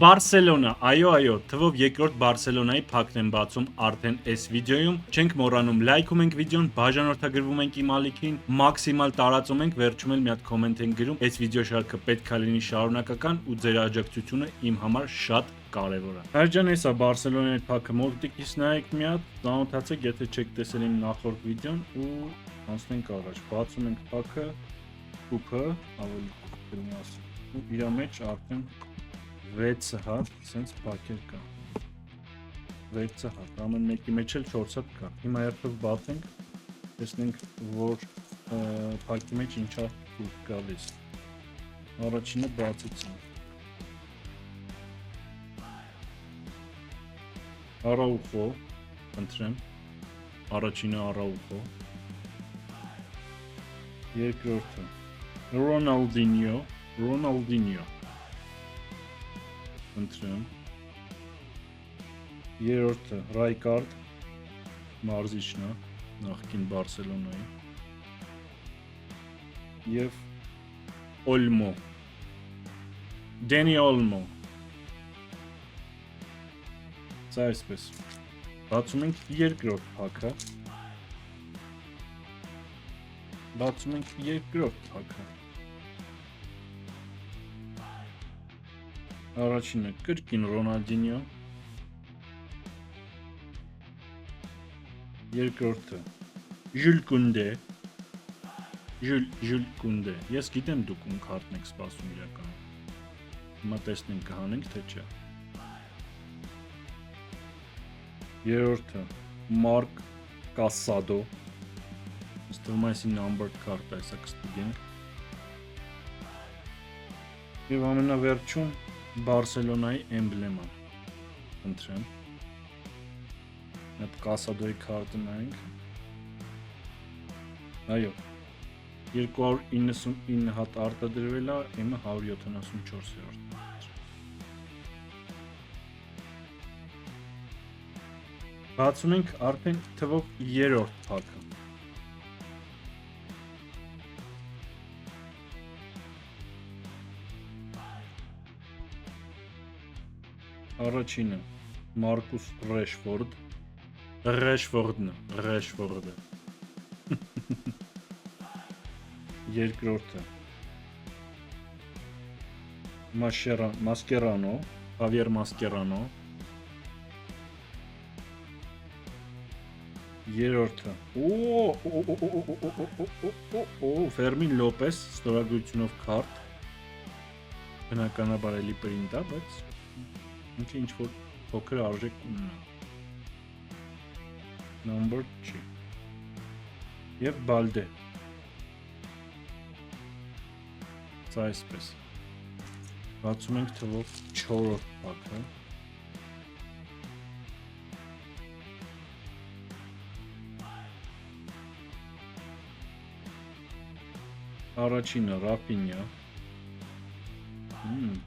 Բարսելոնա, այո, թվով երկրորդ Բարսելոնայի փակն են բացում արդեն այս վիդեոյում։ Չենք մոռանում լայքում ենք վիդեոն, բաժանորդագրվում ենք իմ ալիքին, մաքսիմալ տարածում ենք, վերջում էլ մի հատ կոմենտ ենք գրում։ Այս վիդեո շարքը պետք է լինի շարունակական ու ձեր աջակցությունը իմ համար շատ կարևոր է։ Այժմ էսա Բարսելոնայի փակը մոտիկից նայեք մի հատ, ծանոթացեք, եթե չեք տեսել իմ նախորդ վիդեոն ու անցնենք առաջ։ Բացում ենք փակը, կուպը, ավելի գրում ասեմ։ Ու իր մեջ արդեն 6 հատ, սենց պակեր կա 6 հատ, ամեն մեկի մեջ էլ 4 հատ կա։ Հիմա երբով բացենք, տեսնենք, որ պակի մեջ ինչա կուպ գալիս։ Առաջինը բացեցինք։ Արաուխո, ընտրեմ, առաջինը Արաուխո, երկրորդը Ռոնալդինյո, ընտրեմ, երրորդը Ռայկարդ, մարզիչն է, նախկին Բարսելոնայի, և Օլմո, Դենի Օլմո, սա այսպես, բացում ենք երկրորդ փակը, առաջինը կրկին Ռոնալդինյո, երկրորդը Ժյուլ Կունդե, ես գիտեմ դուք ում քարտն եք սպասում իրական, հիմա տեսնենք կհանենք թե չէ, երրորդը Մարկ Կասադո, ստվում այսի numbered card այսա կստուգենք, և ամենավերջում Բարսելոնայի էմբլեման, ընտրեմ, այդ Կասադոյի քարտը նայենք, այո, 299 հատ արտադրվել է, իմը 174-րդ, բացում ենք արդեն թվով երրորդ փակը, առաջինը Մարկուս Ռեշվորդը, երկրորդը Մասկերանո, Խավիեր Մասկերանո, երրորդը Ֆերմին Լոպես, ստորագրությունով քարտ, բնականաբար էլի պրինտ է, բայց ինչ-որ փոքր արժեք ունենա, number չի, և Բալդե, սա այսպես, բացում ենք թվով 4-րդ փակը, առաջինը Ռաֆինյա,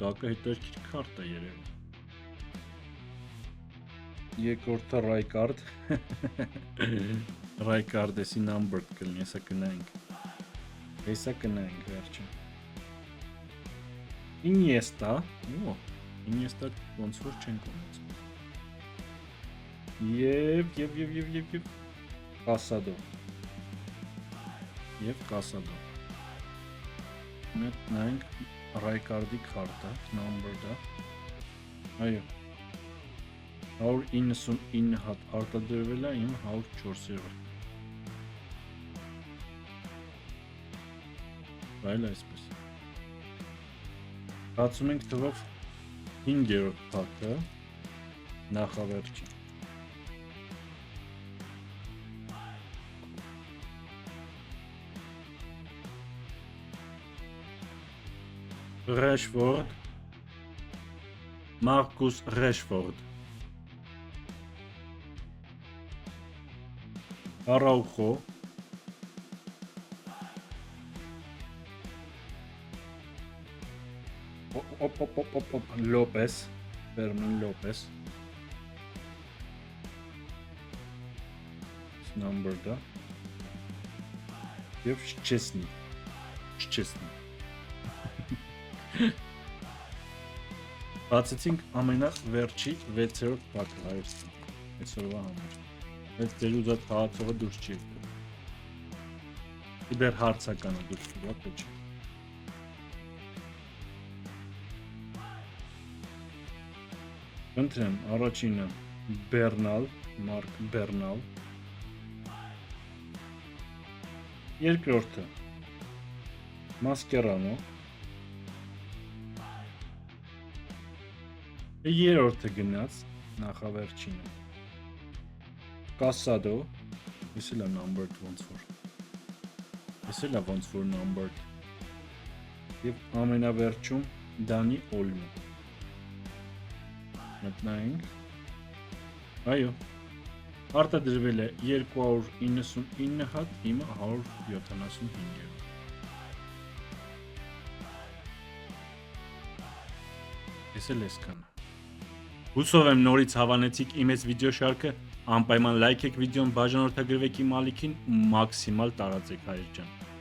դակը հետերքիր քարտ է երևում, երկրորդը Ռայկարդ, Ռայկարդեսի numbered կլինի, հեսա կնայենք վերջը, Ինիեստա, ոնց որ չենք ունեցում, և Կասադո, մետ նայենք Ռայկարդի քարտը, numbered-ը, այո, 199 հատ արտադրվել է, իմ 104-րդ, այլ այսպես, բացում ենք թվով 5-րդ փակը, նախավերջին, Ռեշվորդ, Մարկուս Ռեշվորդ, Արաուխո, Լոպես, Ֆերմին Լոպես, numbered-ը, և Շչեսնի, Բացեցինք ամենավերջի 6-րդ փակը հայրցի այսօրվա համար։ Բայց դեր ուզած խաղացողը դուրս չի եկել։ Դեր հարցականը դուրս գա, թե չէ։ Ընտրեմ առաջինը Բեռնալ, Մարկ Բեռնալ։ Երկրորդը Մասկերանո։ Երրորդը գնաց նախավերջինը Կասադո, this is a numbered ոնց որ numbered եւ ամենավերջում Դանի Օլմը մտնենք այո արտադրվել է 299 հատ, իմը 175 է ես էլ էսքան Հուսով եմ նորից հավանեցիք իմ այս վիդեոշարքը, անպայման լայքեք վիդեոն, բաժանորդագրվեք իմ ալիքին ու մաքսիմալ տարածեք հայր ջան։